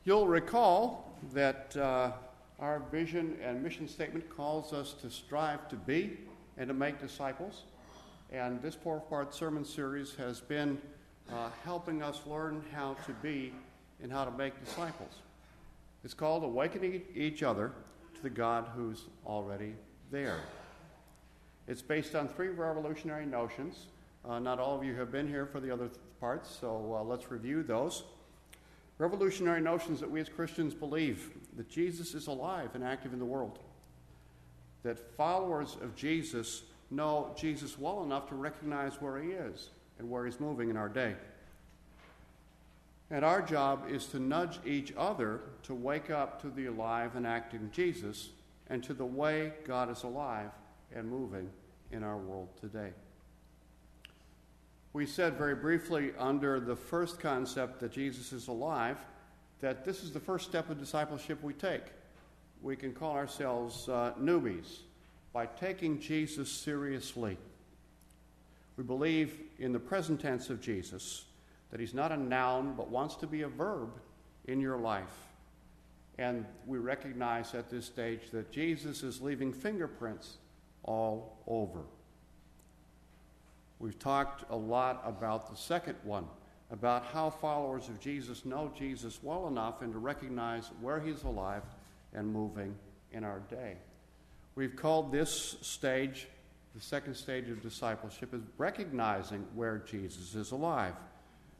You'll recall that our vision and mission statement calls us to strive to be and to make disciples. And this four-part sermon series has been helping us learn how to be and how to make disciples. It's called Awakening Each Other to the God who's already there. It's based on three revolutionary notions. Not all of you have been here for the other parts, so let's review those. Revolutionary notions that we as Christians believe that Jesus is alive and active in the world, that followers of Jesus know Jesus well enough to recognize where he is and where he's moving in our day. And our job is to nudge each other to wake up to the alive and active Jesus and to the way God is alive and moving in our world today. We said very briefly under the first concept that Jesus is alive that this is the first step of discipleship we take. We can call ourselves newbies by taking Jesus seriously. We believe in the present tense of Jesus, that he's not a noun but wants to be a verb in your life. And we recognize at this stage that Jesus is leaving fingerprints all over. We've talked a lot about the second one, about how followers of Jesus know Jesus well enough and to recognize where he's alive and moving in our day. We've called this stage, the second stage of discipleship, as recognizing where Jesus is alive.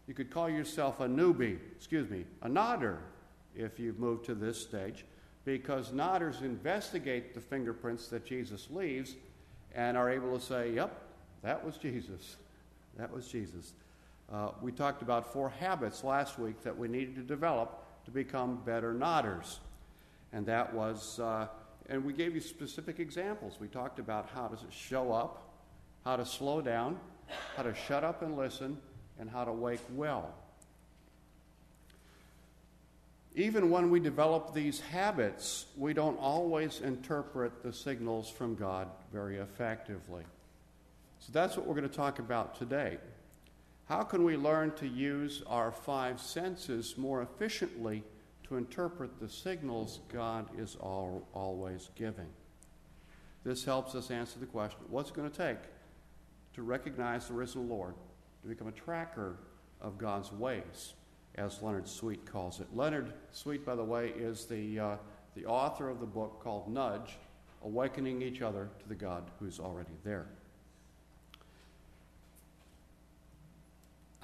You could call yourself a nodder, if you've moved to this stage, because nodders investigate the fingerprints that Jesus leaves and are able to say, yep, that was Jesus. That was Jesus. We talked about 4 habits last week that we needed to develop to become better nodders. And that was, and we gave you specific examples. We talked about how to show up, how to slow down, how to shut up and listen, and how to wake well. Even when we develop these habits, we don't always interpret the signals from God very effectively. So that's what we're going to talk about today. How can we learn to use our 5 senses more efficiently to interpret the signals God is always giving? This helps us answer the question, what's it going to take to recognize the risen Lord, to become a tracker of God's ways, as Leonard Sweet calls it. Leonard Sweet, by the way, is the author of the book called Nudge, Awakening Each Other to the God who's already there.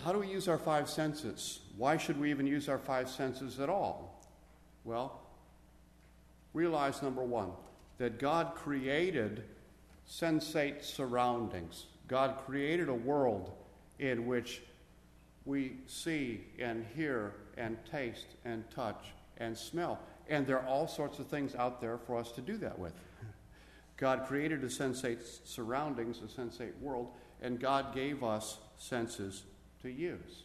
How do we use our 5 senses? Why should we even use our 5 senses at all? Well, realize, number 1, that God created sensate surroundings. God created a world in which we see and hear and taste and touch and smell. And there are all sorts of things out there for us to do that with. God created a sensate surroundings, a sensate world, and God gave us senses to use.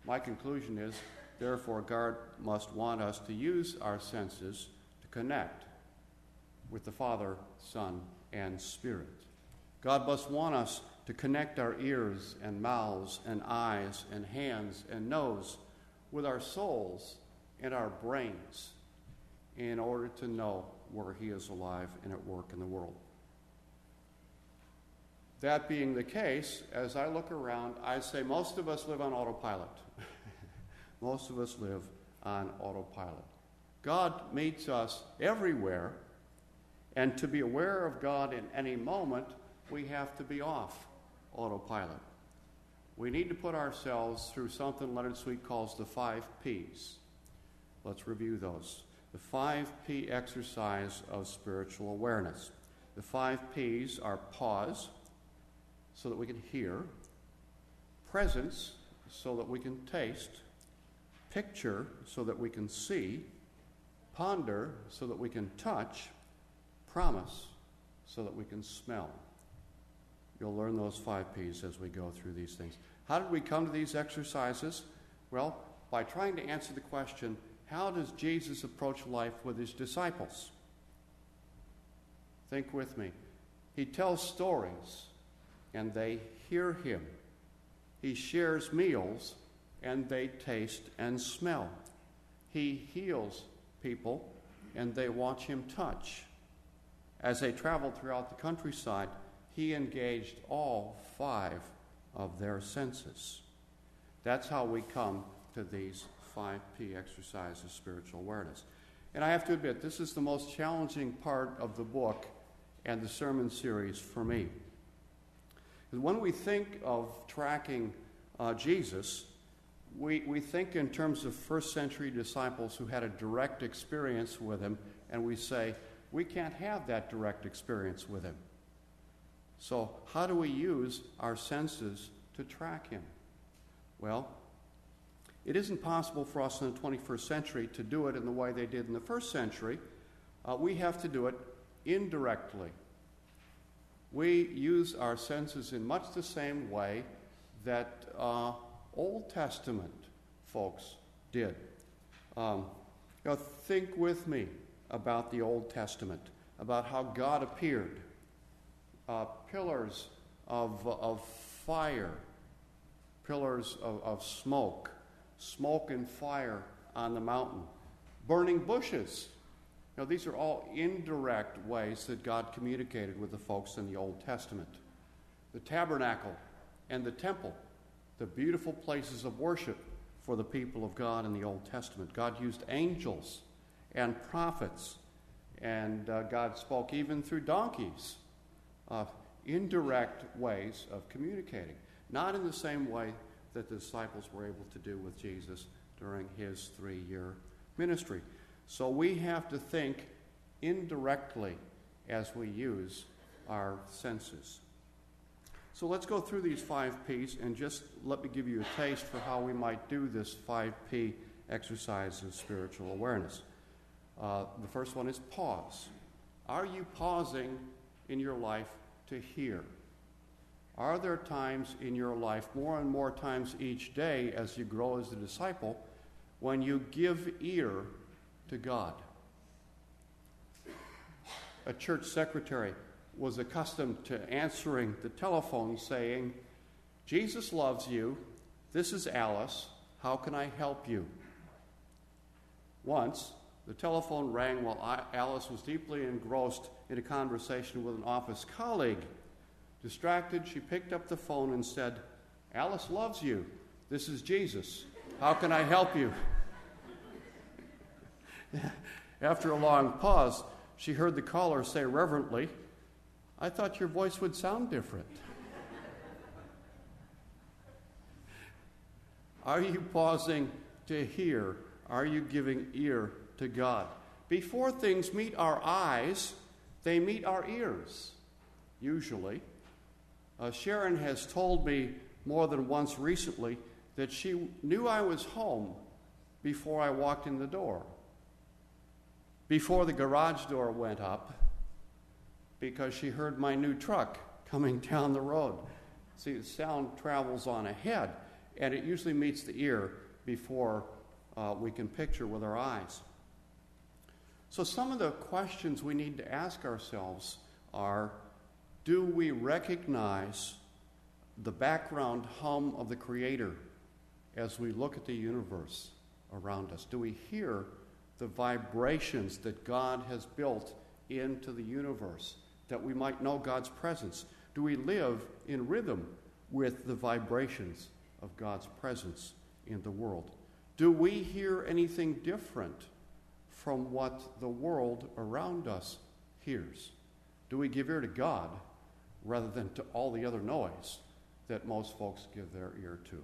My conclusion is, therefore, God must want us to use our senses to connect with the Father, Son, and Spirit. God must want us to connect our ears and mouths and eyes and hands and nose with our souls and our brains in order to know where he is alive and at work in the world. That being the case, as I look around, I say most of us live on autopilot. Most of us live on autopilot. God meets us everywhere, and to be aware of God in any moment, we have to be off autopilot. We need to put ourselves through something Leonard Sweet calls the 5 Ps. Let's review those. The 5 P exercise of spiritual awareness. The 5 Ps are pause, so that we can hear, presence, so that we can taste, picture, so that we can see, ponder, so that we can touch, promise, so that we can smell. You'll learn those 5 Ps as we go through these things. How did we come to these exercises? Well, by trying to answer the question, how does Jesus approach life with his disciples? Think with me. He tells stories, and they hear him. He shares meals, and they taste and smell. he heals people, and they watch him touch. As they traveled throughout the countryside, he engaged all 5 of their senses. That's how we come to these 5P exercises of spiritual awareness. And I have to admit, this is the most challenging part of the book and the sermon series for me. Because when we think of tracking Jesus, we think in terms of first century disciples who had a direct experience with him, and we say, we can't have that direct experience with him. So how do we use our senses to track him? Well, it isn't possible for us in the 21st century to do it in the way they did in the first century. We have to do it indirectly. We use our senses in much the same way that Old Testament folks did. Think with me about the Old Testament, about how God appeared. Pillars of fire, pillars of smoke and fire on the mountain, burning bushes. These are all indirect ways that God communicated with the folks in the Old Testament. The tabernacle and the temple, the beautiful places of worship for the people of God in the Old Testament. God used angels and prophets, and God spoke even through donkeys. Indirect ways of communicating, not in the same way that the disciples were able to do with Jesus during his 3-year ministry. So we have to think indirectly as we use our senses. So let's go through these 5 P's and just let me give you a taste for how we might do this 5P exercise of spiritual awareness. The first one is pause. Are you pausing in your life to hear? Are there times in your life, more and more times each day as you grow as a disciple, when you give ear to God? A church secretary was accustomed to answering the telephone saying, "Jesus loves you. This is Alice. How can I help you?" Once, the telephone rang while Alice was deeply engrossed in a conversation with an office colleague. Distracted, she picked up the phone and said, "Alice loves you. This is Jesus. How can I help you?" After a long pause, she heard the caller say reverently, "I thought your voice would sound different." Are you pausing to hear? Are you giving ear to God? Before things meet our eyes, they meet our ears, usually. Sharon has told me more than once recently that she knew I was home before I walked in the door, before the garage door went up, because she heard my new truck coming down the road. See, the sound travels on ahead, and it usually meets the ear before we can picture with our eyes. So some of the questions we need to ask ourselves are, do we recognize the background hum of the Creator as we look at the universe around us? Do we hear the vibrations that God has built into the universe, that we might know God's presence? Do we live in rhythm with the vibrations of God's presence in the world? Do we hear anything different from what the world around us hears? Do we give ear to God rather than to all the other noise that most folks give their ear to?